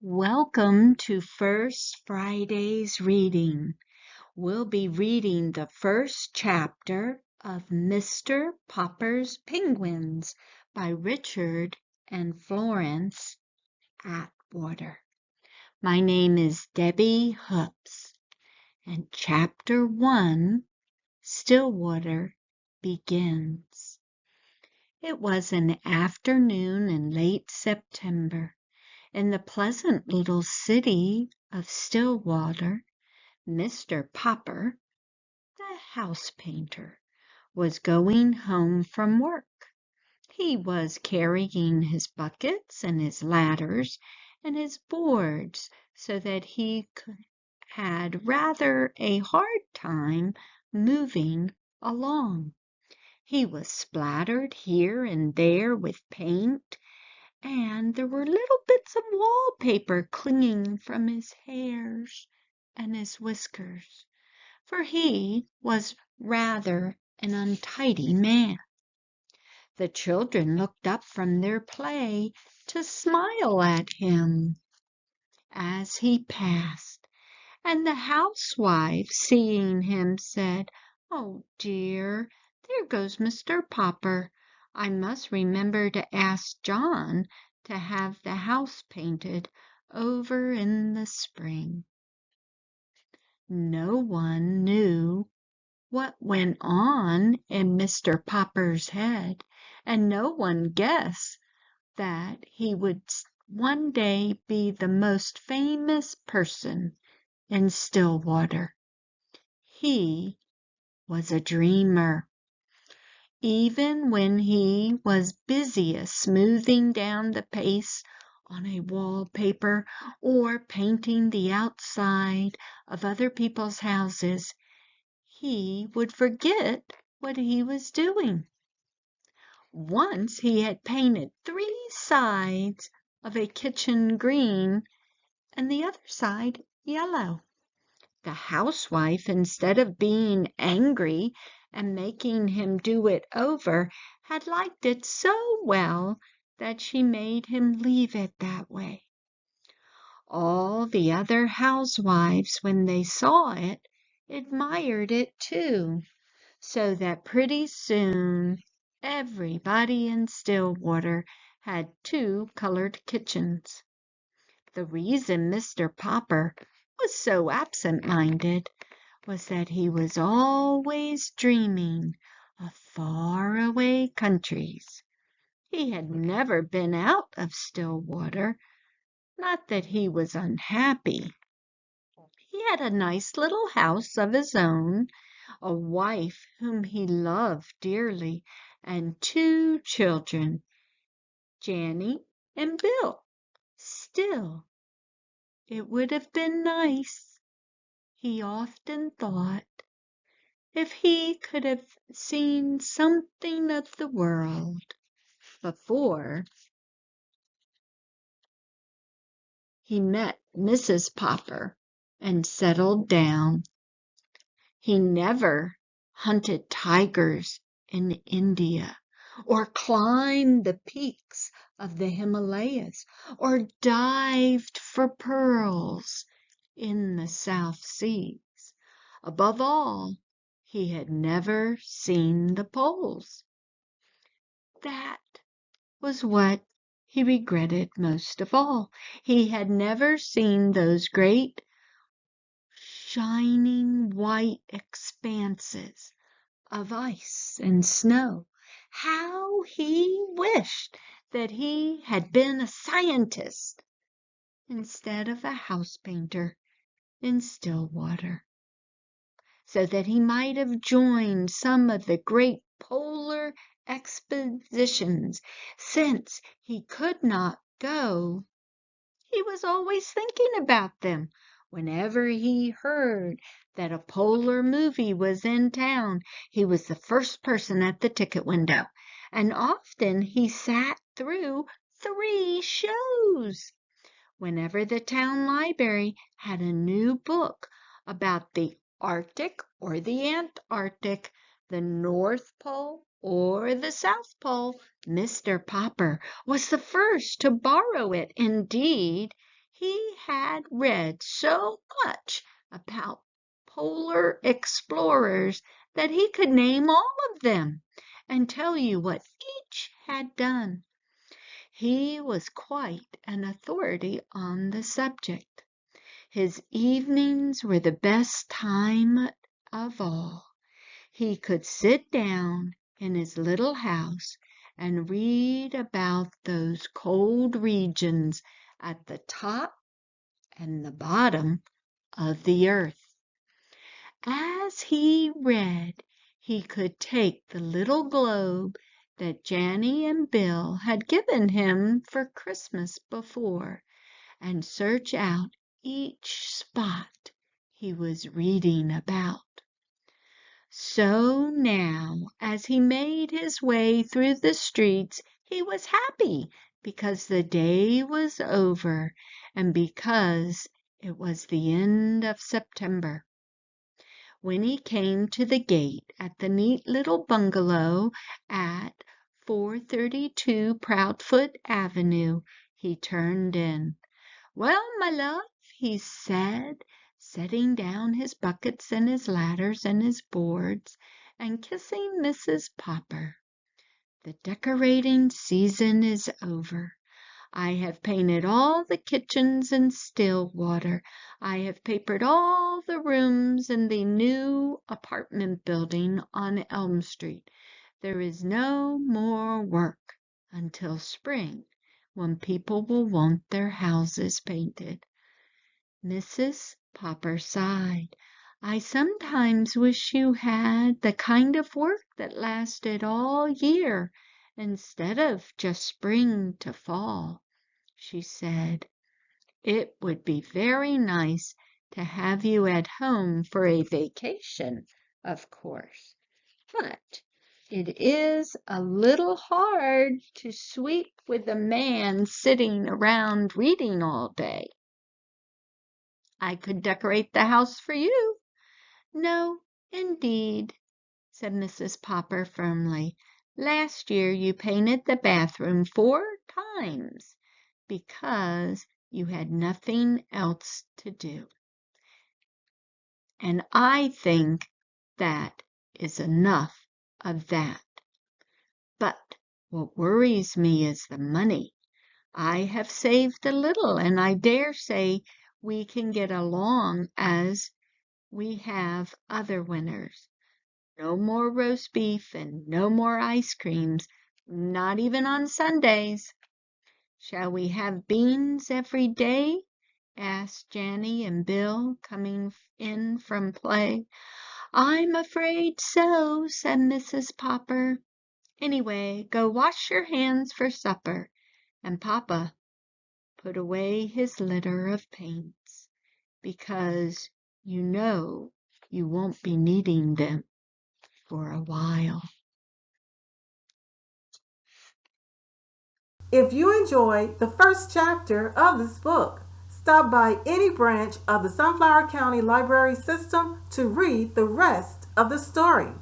Welcome to First Friday's reading. We'll be reading the first chapter of Mr. Popper's Penguins by Richard and Florence Atwater. My name is Debbie Hoops, and Chapter 1, Stillwater, begins. It was an afternoon in late September. In the pleasant little city of Stillwater, Mr. Popper, the house painter, was going home from work. He was carrying his buckets and his ladders and his boards so that he had rather a hard time moving along. He was splattered here and there with paint, and there were little bits of wallpaper clinging from his hairs and his whiskers, for he was rather an untidy man. The children looked up from their play to smile at him as he passed, and the housewife, seeing him, said, "Oh dear, there goes Mr. Popper. I must remember to ask John to have the house painted over in the spring." No one knew what went on in Mr. Popper's head, and no one guessed that he would one day be the most famous person in Stillwater. He was a dreamer. Even when he was busiest smoothing down the paste on a wallpaper or painting the outside of other people's houses, he would forget what he was doing. Once he had painted 3 sides of a kitchen green and the other side yellow. The housewife, instead of being angry and making him do it over, had liked it so well that she made him leave it that way. All the other housewives, when they saw it, admired it too, so that pretty soon everybody in Stillwater had 2 colored kitchens. The reason Mr. Popper was so absent-minded was that he was always dreaming of far-away countries. He had never been out of Stillwater. Not that he was unhappy. He had a nice little house of his own, a wife whom he loved dearly, and 2 children, Jannie and Bill. Still, it would have been nice, he often thought, if he could have seen something of the world before he met Mrs. Popper and settled down. He never hunted tigers in India, or climbed the peaks of the Himalayas, or dived for pearls in the South Seas. Above all, he had never seen the poles. That was what he regretted most of all. He had never seen those great shining white expanses of ice and snow. How he wished that he had been a scientist instead of a house painter in Stillwater, so that he might have joined some of the great polar expeditions. Since he could not go, he was always thinking about them Whenever he heard that a Polar movie was in town, he was the first person at the ticket window, and often he sat through 3 shows. Whenever the town library had a new book about the Arctic or the Antarctic, the North Pole or the South Pole, Mr. Popper was the first to borrow it. Indeed, he had read so much about polar explorers that he could name all of them and tell you what each had done. He was quite an authority on the subject. His evenings were the best time of all. He could sit down in his little house and read about those cold regions at the top and the bottom of the earth. As he read, he could take the little globe that Janny and Bill had given him for Christmas before and search out each spot he was reading about. So now, as he made his way through the streets, he was happy because the day was over and because it was the end of September. When he came to the gate at the neat little bungalow at 432 Proudfoot Avenue, he turned in. "Well, my love," he said, setting down his buckets and his ladders and his boards and kissing Mrs. Popper, "the decorating season is over. I have painted all the kitchens in Stillwater. I have papered all the rooms in the new apartment building on Elm Street. There is no more work until spring, when people will want their houses painted." Mrs. Popper sighed. "I sometimes wish you had the kind of work that lasted all year instead of just spring to fall," she said. "It would be very nice to have you at home for a vacation, of course, but it is a little hard to sweep with a man sitting around reading all day." "I could decorate the house for you." "No, indeed," said Mrs. Popper firmly. "Last year you painted the bathroom 4 times because you had nothing else to do. And I think that is enough of that. But what worries me is the money. I have saved a little, and I dare say we can get along as we have other winters. No more roast beef and no more ice creams, not even on Sundays." "Shall we have beans every day?" asked Janny and Bill, coming in from play. "I'm afraid so," said Mrs. Popper. "Anyway, go wash your hands for supper, and Papa put away his litter of paints, because you know you won't be needing them for a while." If you enjoyed the first chapter of this book, stop by any branch of the Sunflower County Library System to read the rest of the story.